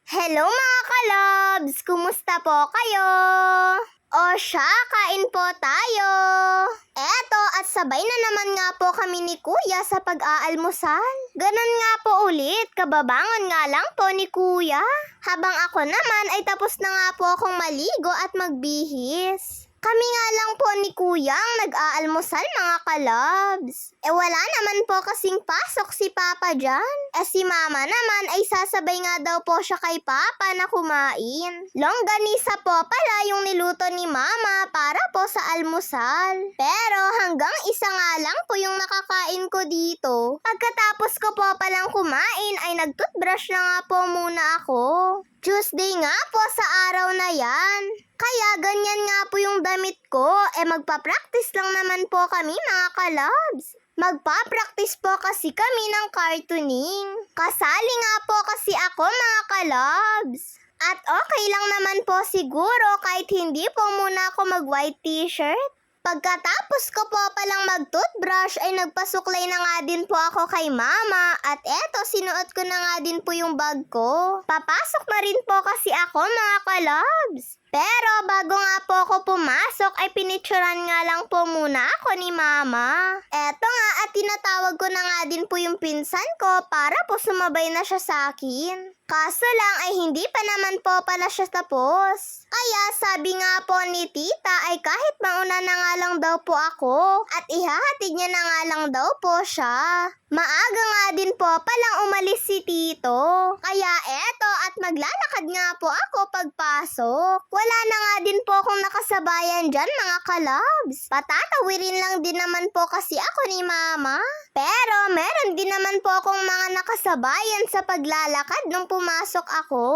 Hello mga kalabs! Kumusta po kayo? O siya, kain po tayo! Eto, at sabay na naman nga po kami ni Kuya sa pag-aalmusal. Ganon nga po ulit, kababangon nga lang po ni Kuya. Habang ako naman ay tapos na nga po akong maligo at magbihis. Kami nga lang po ni Kuya ang nag-aalmusal mga kalabs. Wala naman po kasing pasok si Papa dyan. Si Mama naman ay sasabay nga daw po siya kay Papa na kumain. Longganisa po pala yung niluto ni Mama para po sa almusal. Pero hanggang isa nga lang po yung nakakain ko dito. Pagkatapos ko po palang kumain ay nag-toothbrush na nga po muna ako. Tuesday nga po sa araw na yan. Kaya ganyan nga po yung damit ko. Magpa-practice lang naman po kami mga kalabs. Magpa-practice po kasi kami ng cartooning. Kasali nga po kasi ako mga kalabs. At okay lang naman po siguro kahit hindi po muna ako mag-white t-shirt. Pagkatapos ko po palang mag-toothbrush ay nagpasuklay na nga din po ako kay Mama at eto sinuot ko na nga din po yung bag ko. Papasok na rin po kasi ako mga kalabs. Pero bago nga po ako pumasok ay pinicturan nga lang po muna ako ni Mama. Eto nga at tinatawag ko na nga din po yung pinsan ko para po sumabay na siya sa akin. Kaso lang ay hindi pa naman po pala siya tapos. Kaya sabi nga po ni Tita ay kahit mauna na nga lang daw po ako at ihahatid niya na nga lang daw po siya. Maaga nga din po palang umalis si Tito. Kaya eto at maglalakad nga po ako pagpasok. Wala na nga din po akong nakasabayan dyan mga kalabs. Patatawirin lang din naman po kasi ako ni Mama. Pero meron din naman po akong mga nakasabayan sa paglalakad nung pumasok ako.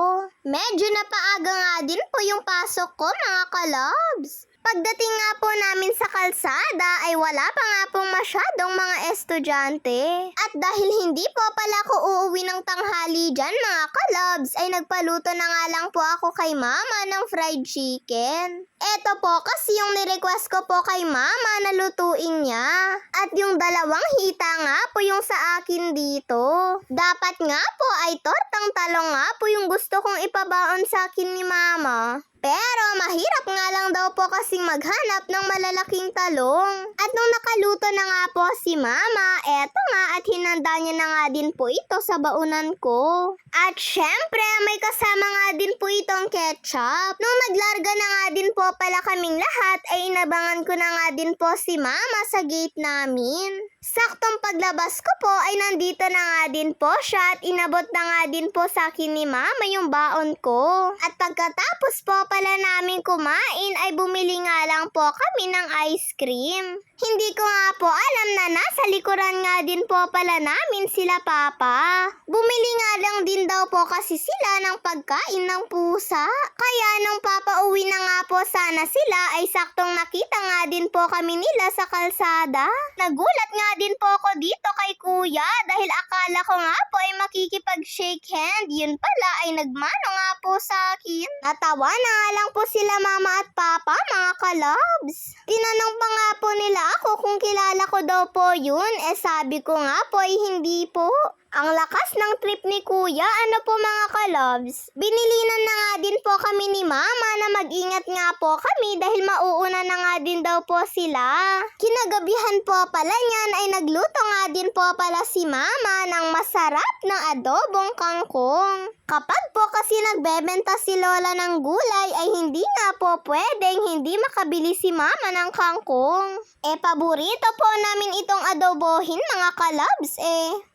Medyo napaaga nga din po yung pasok ko mga kalabs. Pagdating nga po namin sa kalsada ay wala pa nga pong masyadong mga estudyante. At dahil hindi po pala ako uuwi ng tanghali dyan mga kalabs ay nagpaluto na nga lang po ako kay Mama ng fried chicken. Eto po kasi yung nirequest ko po kay Mama na lutuin niya. At yung dalawang hita nga po yung sa akin dito. Dapat nga po ay tortang talong nga po yung gusto kong ipabaon sa akin ni Mama. Pero mahirap nga lang daw po kasing maghanap ng malalaking talong. At nung nakaluto na nga po si Mama, eto nga at hinanda niya na nga din po ito sa baunan ko. At syempre may kasama nga din po itong ketchup. Nung naglarga na nga din po pala kaming lahat ay inabangan ko na nga din po si Mama sa gate namin. Saktong paglabas ko po ay nandito na nga din po siya at inabot na nga din po sa akin ni Mama yung baon ko. At pagkatapos po pala namin kumain ay bumili nga lang po kami ng ice cream. Hindi ko nga po alam na nasa likuran nga din po pala namin sila Papa. Bumili nga lang din daw po kasi sila ng pagkain ng pusa. Kaya nung papauwi na nga po sana sila ay saktong nakita nga din po kami nila sa kalsada. Nagulat nga din po ako dito kay Kuya dahil akala ko nga po ay makikipag-shake hand. Yun pala ay nagmano nga po sa akin. Natawa na nga lang po sila Mama at Papa mga kalabs. Tinanong pa nga po nila ako kung kilala ko daw po yun. Sabi ko nga po ay hindi po. Ang lakas ng trip ni Kuya, ano po mga kalabs? Binilinan na nga din po kami ni Mama na mag-ingat nga po kami dahil mauuna na nga din daw po sila. Kinagabihan po pala niyan ay nagluto nga din po pala si Mama ng masarap na adobong kangkong. Kapag po kasi nagbebenta si Lola ng gulay ay hindi nga po pwedeng hindi makabili si Mama ng kangkong. Paborito po namin itong adobohin mga kalabs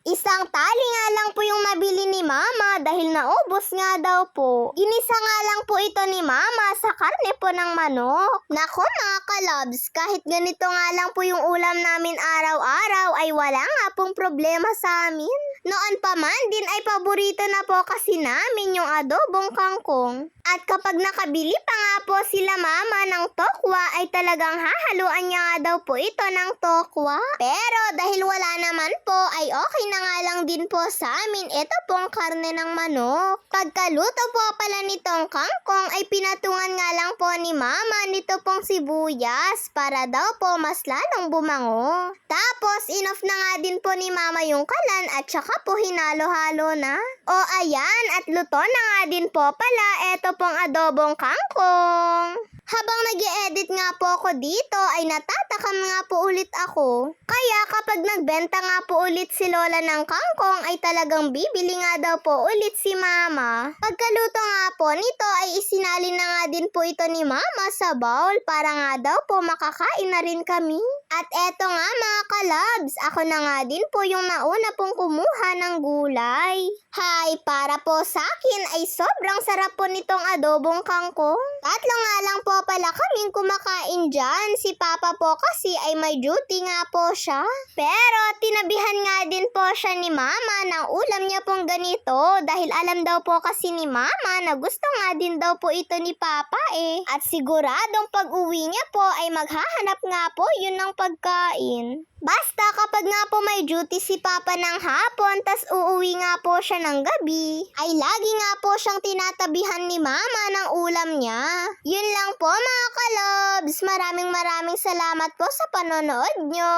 Isang tali nga lang po yung nabili ni Mama dahil naubos nga daw po. Ginisa nga lang po ito ni Mama sa karne po ng manok. Nako mga kalabs, kahit ganito nga lang po yung ulam namin araw-araw ay wala nga pong problema sa amin. Noon pa man din ay paborito na po kasi namin yung adobong kangkong. At kapag nakabili pa nga po sila mama ng tokwa ay talagang hahaluan niya nga daw po ito ng tokwa. Pero dahil wala naman po ay okay na nga lang din po sa amin ito pong karne ng manok. Pagkaluto po pala nitong kangkong ay pinatungan nga lang po ni mama nito pong sibuyas para daw po mas lalong bumango. Tapos inoff na nga din po ni mama yung kalan at saka po hinalo-halo na. O ayan, at luto na nga din po pala eto pong adobong kangkong. Habang nag-e-edit nga po ako dito ay natatakam nga po ulit ako. Kaya kapag nagbenta nga po ulit si Lola ng kangkong ay talagang bibili nga daw po ulit si Mama. Pagkaluto nga po nito ay isinalin na nga din po ito ni Mama sa bowl para nga daw po makakain na rin kami. At eto nga mga kalabs, ako na nga din po yung nauna pong kumuha ng gulay. Hay, para po sa akin ay sobrang sarap po nitong adobong kangkong. Tatlo nga lang po pala kaming kumakain dyan. Si Papa po kasi ay may duty nga po siya. Pero tinabihan nga din po siya ni Mama ng ulam niya pong ganito dahil alam daw po kasi ni Mama na gusto nga din daw po ito ni Papa eh. At siguradong pag-uwi niya po ay maghahanap nga po yun ng pagkain. Basta kapag nga po may duty si Papa ng hapon tas uuwi nga po siya ng gabi, ay lagi nga po siyang tinatabihan ni Mama ng ulam niya. Yun lang po mga kalobs. Maraming salamat po sa panonood nyo.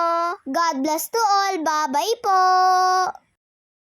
God bless to all. Bye-bye po.